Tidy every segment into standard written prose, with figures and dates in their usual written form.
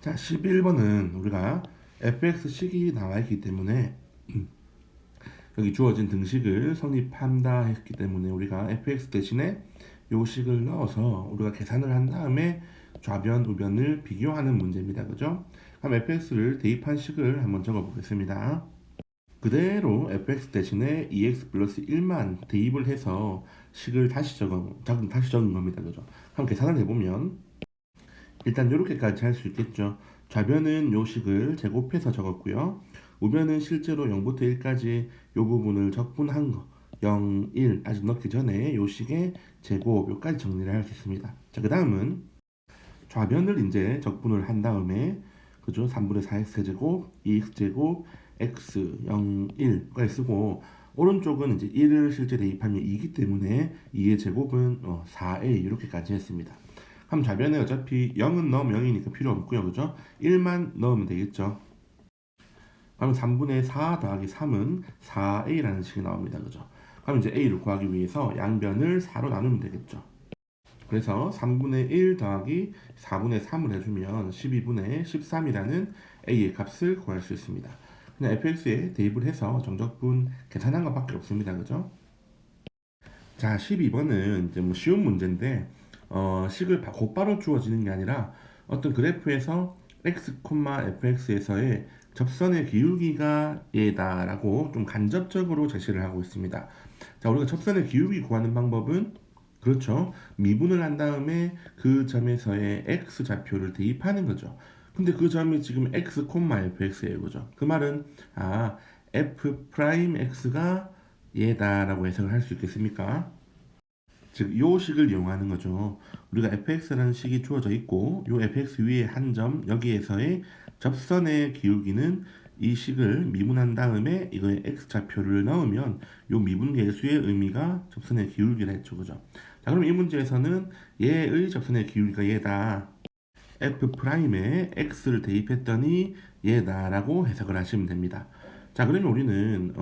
자, 11번은 우리가 fx식이 나와 있기 때문에 여기 주어진 등식을 성립한다 했기 때문에 우리가 fx 대신에 요 식을 넣어서 우리가 계산을 한 다음에 좌변, 우변을 비교하는 문제입니다. 그죠? 그럼 fx를 대입한 식을 한번 적어 보겠습니다. 그대로 fx 대신에 2x 플러스 1만 대입을 해서 식을 다시 적은 겁니다. 그죠? 그럼 계산을 해보면 일단 이렇게까지 할 수 있겠죠. 좌변은 요 식을 제곱해서 적었고요. 우변은 실제로 0부터 1까지 요 부분을 적분한 거 0, 1 아직 넣기 전에 요 식의 제곱 요까지 정리를 할 수 있습니다. 자, 그 다음은 좌변을 이제 적분을 한 다음에 그죠? 3분의 4x 세제곱, 2x 제곱, x 0, 1까지 쓰고 오른쪽은 이제 1을 실제 대입하면 2이기 때문에 2의 제곱은 4a 이렇게까지 했습니다. 그럼 좌변에 어차피 0은 넣으면 0이니까 필요 없고요. 그죠? 1만 넣으면 되겠죠. 그러면 3분의 4 더하기 3은 4a라는 식이 나옵니다. 그죠? 그럼 이제 a를 구하기 위해서 양변을 4로 나누면 되겠죠. 그래서 3분의 1 더하기 4분의 3을 해주면 12분의 13이라는 a의 값을 구할 수 있습니다. 그냥 fx에 대입을 해서 정적분 계산한 것밖에 없습니다. 그죠? 자, 12번은 이제 뭐 쉬운 문제인데 식을 곧바로 주어지는 게 아니라 어떤 그래프에서 x, fx에서의 접선의 기울기가 얘다라고 좀 간접적으로 제시를 하고 있습니다. 자, 우리가 접선의 기울기 구하는 방법은 그렇죠. 미분을 한 다음에 그 점에서의 x 좌표를 대입하는 거죠. 근데 그 점이 지금 x, fx예요. 그죠? 그 말은 f 프라임 x가 얘다라고 해석을 할 수 있겠습니까? 즉, 요 식을 이용하는 거죠. 우리가 fx라는 식이 주어져 있고, 요 fx 위에 한 점, 여기에서의 접선의 기울기는 이 식을 미분한 다음에 이거에 x 좌표를 넣으면 요 미분계수의 의미가 접선의 기울기라 했죠. 그죠? 자, 그럼 이 문제에서는 얘의 접선의 기울기가 얘다. f'에 x를 대입했더니 얘다라고 해석을 하시면 됩니다. 자, 그러면 우리는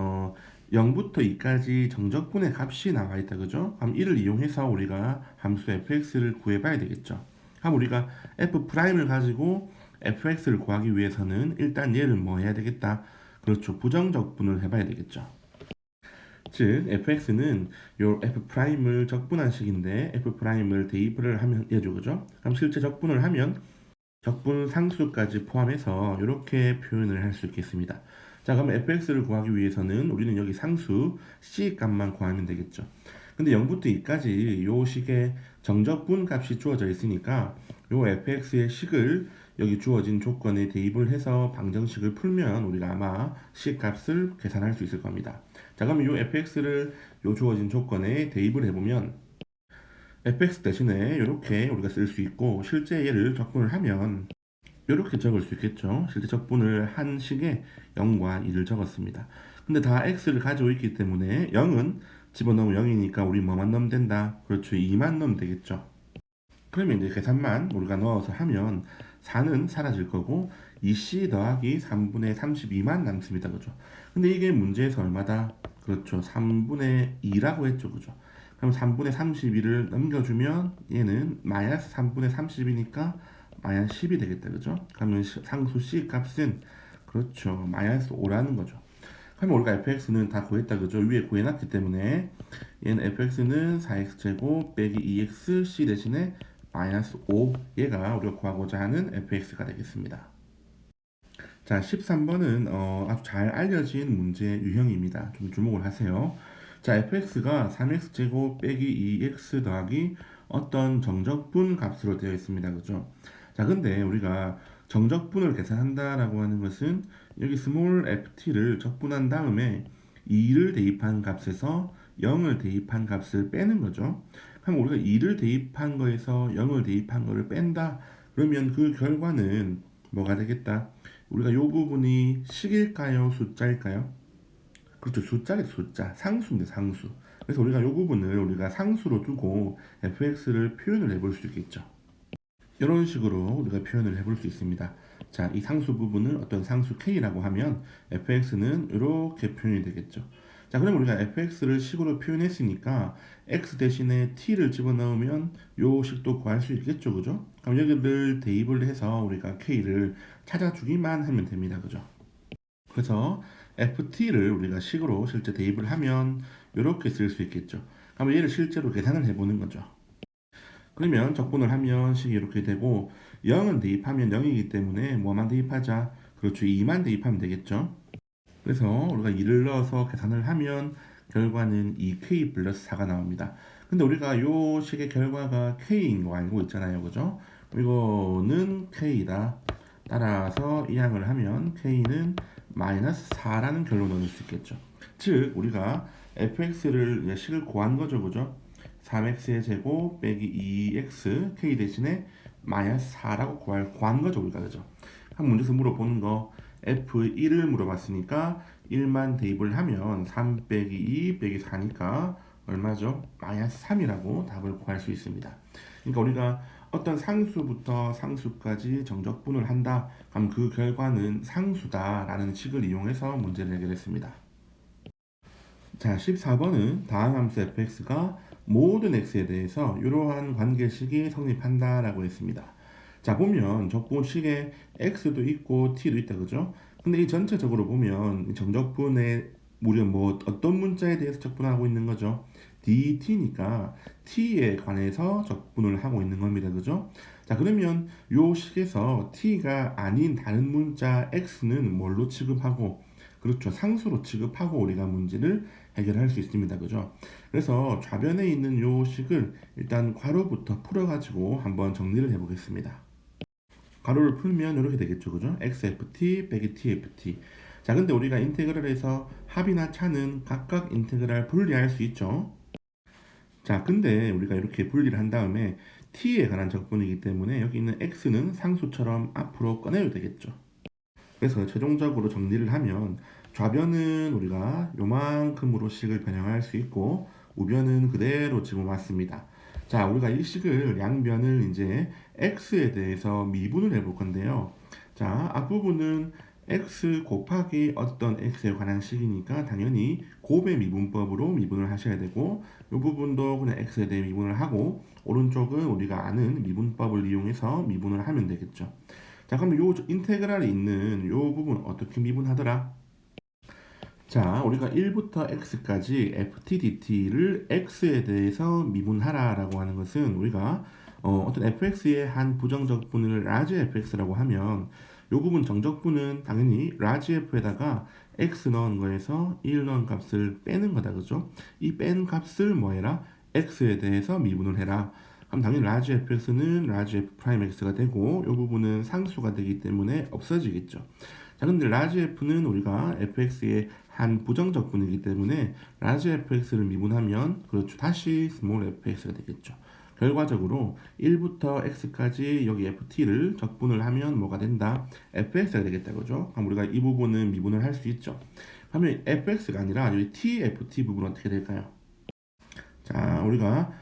0부터 2까지 정적분의 값이 나와 있다. 그죠? 그럼 이를 이용해서 우리가 함수 fx를 구해봐야 되겠죠. 그럼 우리가 f'을 가지고 fx를 구하기 위해서는 일단 얘를 뭐 해야 되겠다? 그렇죠. 부정적분을 해봐야 되겠죠. 즉 fx는 요 f'을 적분한 식인데 f'을 대입을 하면 얘죠. 그죠? 그럼 실제 적분을 하면 적분 상수까지 포함해서 이렇게 표현을 할 수 있겠습니다. 자, 그럼 fx를 구하기 위해서는 우리는 여기 상수 c 값만 구하면 되겠죠. 근데 0부터 2까지 요 식의 정적분 값이 주어져 있으니까 요 fx의 식을 여기 주어진 조건에 대입을 해서 방정식을 풀면 우리가 아마 c 값을 계산할 수 있을 겁니다. 자, 그러면 요 fx를 요 주어진 조건에 대입을 해보면 fx 대신에 이렇게 우리가 쓸 수 있고 실제 얘를 적분을 하면 이렇게 적을 수 있겠죠. 실제 적분을 한 식에 0과 2를 적었습니다. 근데 다 x를 가지고 있기 때문에 0은 집어넣으면 0이니까 우리 뭐만 넣으면 된다? 그렇죠. 2만 넣으면 되겠죠. 그러면 이제 계산만 우리가 넣어서 하면 4는 사라질 거고 2c 더하기 3분의 32만 남습니다. 그죠? 근데 이게 문제에서 얼마다? 그렇죠. 3분의 2라고 했죠. 그죠? 그럼 3분의 32를 넘겨주면 얘는 마이너스 3분의 30이니까 마이너스 10이 되겠다. 그죠? 그러면 상수 c 값은 그렇죠. 마이너스 5라는 거죠. 그러면 우리가 fx는 다 구했다. 그죠? 위에 구해놨기 때문에 얘는 fx는 4x제곱 빼기 2x c 대신에 마이너스 5 얘가 우리가 구하고자 하는 fx가 되겠습니다. 자, 13번은 아주 잘 알려진 문제 유형입니다. 좀 주목을 하세요. 자, fx가 3x제곱 빼기 2x 더하기 어떤 정적분 값으로 되어 있습니다. 그죠? 자, 근데 우리가 정적분을 계산한다라고 하는 것은 여기 스몰 ft를 적분한 다음에 2를 대입한 값에서 0을 대입한 값을 빼는 거죠. 그럼 우리가 2를 대입한 거에서 0을 대입한 거를 뺀다. 그러면 그 결과는 뭐가 되겠다? 우리가 이 부분이 식일까요? 숫자일까요? 그렇죠. 숫자겠죠. 숫자. 상수인데 상수. 그래서 우리가 이 부분을 우리가 상수로 두고 fx를 표현을 해볼 수 있겠죠. 이런 식으로 우리가 표현을 해볼 수 있습니다. 자, 이 상수 부분을 어떤 상수 k라고 하면 fx는 이렇게 표현이 되겠죠. 자, 그럼 우리가 fx를 식으로 표현했으니까 x 대신에 t를 집어넣으면 요 식도 구할 수 있겠죠, 그죠? 그럼 여기를 대입을 해서 우리가 k를 찾아주기만 하면 됩니다, 그죠? 그래서 ft를 우리가 식으로 실제 대입을 하면 이렇게 쓸 수 있겠죠. 그럼 얘를 실제로 계산을 해보는 거죠. 그러면 적분을 하면 식이 이렇게 되고 0은 대입하면 0이기 때문에 뭐만 대입하자? 그렇죠. 2만 대입하면 되겠죠. 그래서 우리가 2를 넣어서 계산을 하면 결과는 2k 플러스 4가 나옵니다. 근데 우리가 요 식의 결과가 k인 거 알고 있잖아요. 그죠? 이거는 k다. 따라서 이항을 하면 k는 마이너스 4라는 결론을 얻을 수 있겠죠. 즉 우리가 fx를 식을 구한 거죠. 그죠? 3x의 제곱 빼기 2x k 대신에 마이너스 4라고 구한 거죠. 우리가 그죠? 한 문제에서 물어보는 거 F1을 물어봤으니까 1만 대입을 하면 3 빼기 2 빼기 4니까 얼마죠? 마이너스 3이라고 답을 구할 수 있습니다. 그러니까 우리가 어떤 상수부터 상수까지 정적분을 한다. 그럼 그 결과는 상수다라는 식을 이용해서 문제를 해결했습니다. 자, 14번은 다항 함수 fx가 모든 x에 대해서 이러한 관계식이 성립한다라고 했습니다. 자, 보면 적분식에 x도 있고 t도 있다, 그죠? 근데 이 전체적으로 보면 정적분에 무려 뭐 어떤 문자에 대해서 적분하고 있는 거죠? dt니까 t에 관해서 적분을 하고 있는 겁니다, 그죠? 자, 그러면 요 식에서 t가 아닌 다른 문자 x는 뭘로 취급하고, 그렇죠, 상수로 취급하고 우리가 문제를 해결할 수 있습니다, 그죠? 그래서 좌변에 있는 요 식을 일단 괄호부터 풀어가지고 한번 정리를 해보겠습니다. 괄호를 풀면 이렇게 되겠죠, 그죠? xft 빼기 tft. 자, 근데 우리가 인테그랄에서 합이나 차는 각각 인테그랄 분리할 수 있죠. 자, 근데 우리가 이렇게 분리를 한 다음에 t에 관한 적분이기 때문에 여기 있는 x는 상수처럼 앞으로 꺼내도 되겠죠. 그래서 최종적으로 정리를 하면 좌변은 우리가 요만큼으로 식을 변형할 수 있고 우변은 그대로 집어맞습니다. 자, 우리가 이 식을 양변을 이제 x에 대해서 미분을 해볼 건데요. 자, 앞부분은 x 곱하기 어떤 x에 관한 식이니까 당연히 곱의 미분법으로 미분을 하셔야 되고 이 부분도 그냥 x에 대해 미분을 하고 오른쪽은 우리가 아는 미분법을 이용해서 미분을 하면 되겠죠. 자, 그럼 요 인테그랄이 있는 요 부분 어떻게 미분하더라? 자, 우리가 1부터 x까지 ftdt를 x에 대해서 미분하라라고 하는 것은 우리가 어떤 fx의 한 부정적분을 라지 fx라고 하면 요 부분 정적분은 당연히 라지 f에다가 x 넣은 거에서 1 넣은 값을 빼는 거다, 그죠? 이 뺀 값을 뭐 해라? x에 대해서 미분을 해라. 그럼 당연히 라지 fx는 라지 f 프라임 x가 되고 이 부분은 상수가 되기 때문에 없어지겠죠. 자, 근데 라지 f는 우리가 fx의 한 부정적분이기 때문에 라지 fx를 미분하면 그렇죠, 다시 스몰 fx가 되겠죠. 결과적으로 1부터 x까지 여기 ft를 적분을 하면 뭐가 된다? fx가 되겠다, 그죠? 그럼 우리가 이 부분은 미분을 할 수 있죠. 그러면 fx가 아니라 여기 tft 부분은 어떻게 될까요? 자, 우리가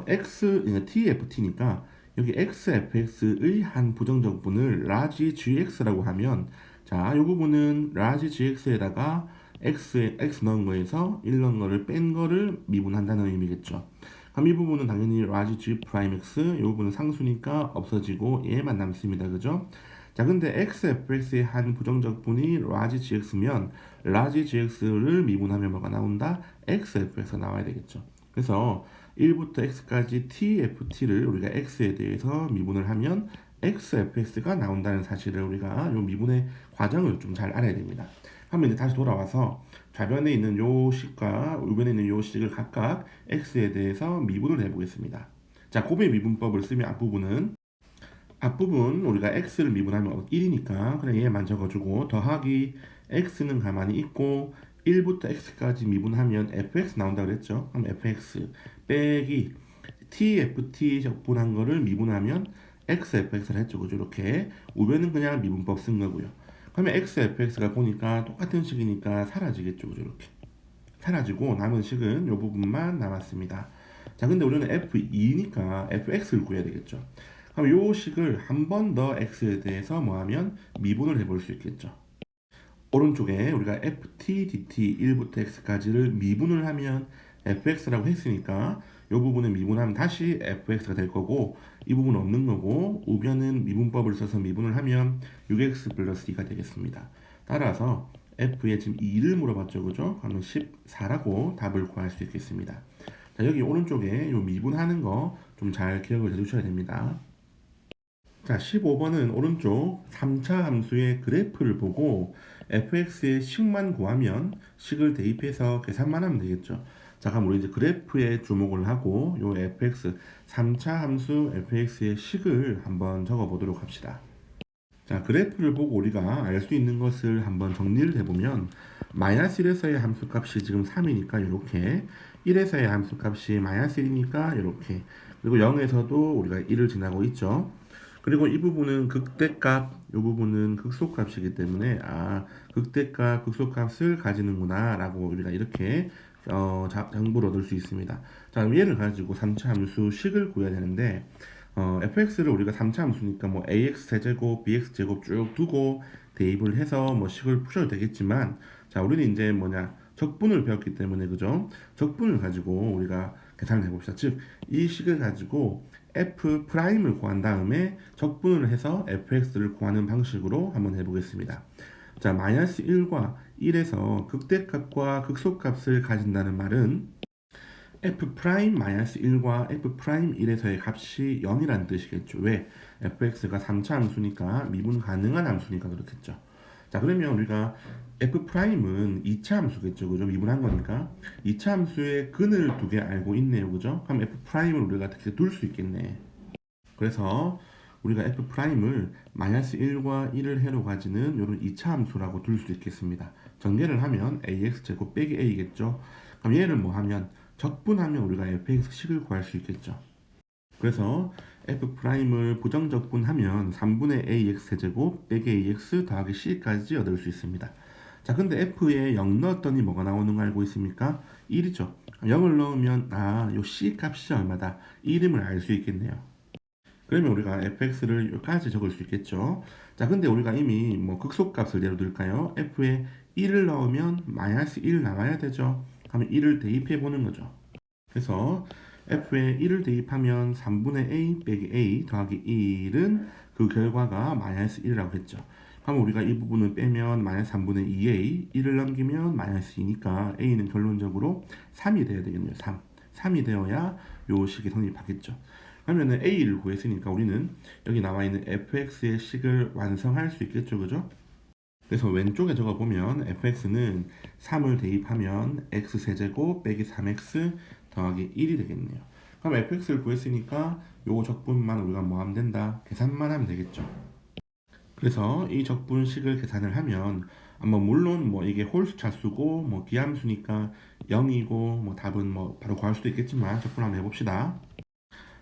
x tft니까 여기 xfx의 한 부정적분을 라지 gx라고 하면 자, 이 부분은 라지 gx에다가 x 넣은 거에서 1 넣은 거를 뺀 거를 미분한다는 의미겠죠. 그럼 이 부분은 당연히 라지 g 프라임 x, 이 부분은 상수니까 없어지고 얘만 남습니다, 그죠? 자, 근데 xfx의 한 부정적분이 라지 gx면 라지 gx를 미분하면 뭐가 나온다? xfx가 나와야 되겠죠. 그래서 1부터 x까지 tft를 우리가 x에 대해서 미분을 하면 xfx가 나온다는 사실을 우리가 요 미분의 과정을 좀 잘 알아야 됩니다. 하면 이제 다시 돌아와서 좌변에 있는 요 식과 우변에 있는 요 식을 각각 x에 대해서 미분을 해보겠습니다. 자, 곱의 미분법을 쓰면 앞부분 우리가 x를 미분하면 1이니까 그냥 얘만 적어주고 더하기 x는 가만히 있고 1부터 x까지 미분하면 fx 나온다 그랬죠. 그럼 fx 빼기 tft 적분한 거를 미분하면 xfx를 했죠. 그죠? 이렇게 우변은 그냥 미분법 쓴 거고요. 그러면 xfx가 보니까 똑같은 식이니까 사라지겠죠. 그죠? 이렇게 사라지고 남은 식은 이 부분만 남았습니다. 자, 근데 우리는 f2니까 fx를 구해야 되겠죠. 그럼 이 식을 한 번 더 x에 대해서 뭐하면 미분을 해볼 수 있겠죠. 오른쪽에 우리가 ft, dt 1부터 x까지를 미분을 하면 fx라고 했으니까 이 부분은 미분하면 다시 fx가 될 거고 이 부분은 없는 거고 우변은 미분법을 써서 미분을 하면 6x 플러스 2가 되겠습니다. 따라서 f에 지금 2를 물어봤죠, 그죠? 그러면 14라고 답을 구할 수 있겠습니다. 자, 여기 오른쪽에 이 미분하는 거 좀 잘 기억을 해두셔야 됩니다. 자, 15번은 오른쪽 3차 함수의 그래프를 보고 fx의 식만 구하면 식을 대입해서 계산만 하면 되겠죠. 자, 그럼 우리 이제 그래프에 주목을 하고 요 fx 3차 함수 fx의 식을 한번 적어 보도록 합시다. 자, 그래프를 보고 우리가 알 수 있는 것을 한번 정리를 해보면 마이너스 1에서의 함수값이 지금 3이니까 이렇게 1에서의 함수값이 마이너스 1이니까 이렇게 그리고 0에서도 우리가 1을 지나고 있죠. 그리고 이 부분은 극대값, 이 부분은 극소값이기 때문에 극대값, 극소값을 가지는구나 라고 우리가 이렇게 정보를 얻을 수 있습니다. 자, 그럼 얘를 가지고 3차 함수 식을 구해야 되는데 fx를 우리가 3차 함수니까 뭐 ax 세제곱, bx 제곱 쭉 두고 대입을 해서 뭐 식을 푸셔도 되겠지만 자, 우리는 이제 적분을 배웠기 때문에 그죠? 적분을 가지고 우리가 계산을 해봅시다. 즉, 이 식을 가지고 f 프라임을 구한 다음에 적분을 해서 fx를 구하는 방식으로 한번 해보겠습니다. 자, 마이너스 1과 1에서 극대값과 극소값을 가진다는 말은 f 프라임 마이너스 1과 f 프라임 1에서의 값이 0이라는 뜻이겠죠. 왜? fx가 3차 함수니까 미분 가능한 함수니까 그렇겠죠. 자, 그러면 우리가 f 프라임은 2차 함수겠죠. 그죠? 미분한 거니까 2차 함수의 근을 두 개 알고 있네요. 그죠? 그럼 f 프라임을 우리가 어떻게 둘 수 있겠네. 그래서 우리가 f 프라임을 마이너스 1과 1을 해로 가지는 이런 2차 함수라고 둘 수 있겠습니다. 전개를 하면 ax 제곱 빼기 a겠죠. 그럼 얘를 뭐 하면 적분하면 우리가 fx 식을 구할 수 있겠죠. 그래서 f 프라임을 부정적분하면 3분의 ax 세제곱 빼기 ax 더하기 c까지 얻을 수 있습니다. 자, 근데 f에 0 넣었더니 뭐가 나오는 거 알고 있습니까? 1이죠. 0을 넣으면 요 c 값이 얼마다? 이름을 알 수 있겠네요. 그러면 우리가 fx를 여기까지 적을 수 있겠죠. 자, 근데 우리가 이미 뭐 극소값을 예로 들까요? f에 1을 넣으면 마이너스 1 나와야 되죠. 그러면 1을 대입해 보는 거죠. 그래서 f에 1을 대입하면 3분의 a 빼기 a 더하기 1은 그 결과가 마이너스 1이라고 했죠. 그럼 우리가 이 부분을 빼면 마이너스 3분의 2a 1을 넘기면 마이너스 2니까 a는 결론적으로 3이 돼야 되겠네요. 3이 되어야 요 식이 성립하겠죠. 그러면은 a를 구했으니까 우리는 여기 나와 있는 fx의 식을 완성할 수 있겠죠. 그죠? 그래서 왼쪽에 적어보면 fx는 3을 대입하면 x세제곱 빼기 3x 더하기 1이 되겠네요. 그럼 fx를 구했으니까 요 적분만 우리가 뭐 하면 된다? 계산만 하면 되겠죠. 그래서 이 적분식을 계산을 하면 물론 뭐 이게 홀수 차수고 뭐 기함수니까 0이고 뭐 답은 뭐 바로 구할 수도 있겠지만 적분 한번 해봅시다.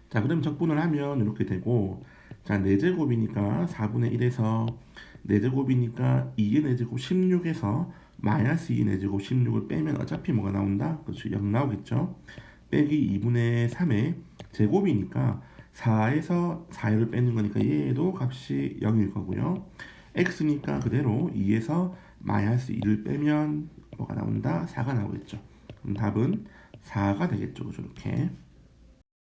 자, 그럼 적분을 하면 이렇게 되고 자, 4제곱이니까 4분의 1에서 4제곱이니까 2의 4제곱 16에서 마이너스 2의 4제곱 16을 빼면 어차피 뭐가 나온다? 그렇죠. 0 나오겠죠. 빼기 2분의 3의 제곱이니까 4에서 4를 빼는 거니까 얘도 값이 0일 거고요. x니까 그대로 2에서 마이너스 2를 빼면 뭐가 나온다? 4가 나오겠죠. 그럼 답은 4가 되겠죠. 그죠? 이렇게.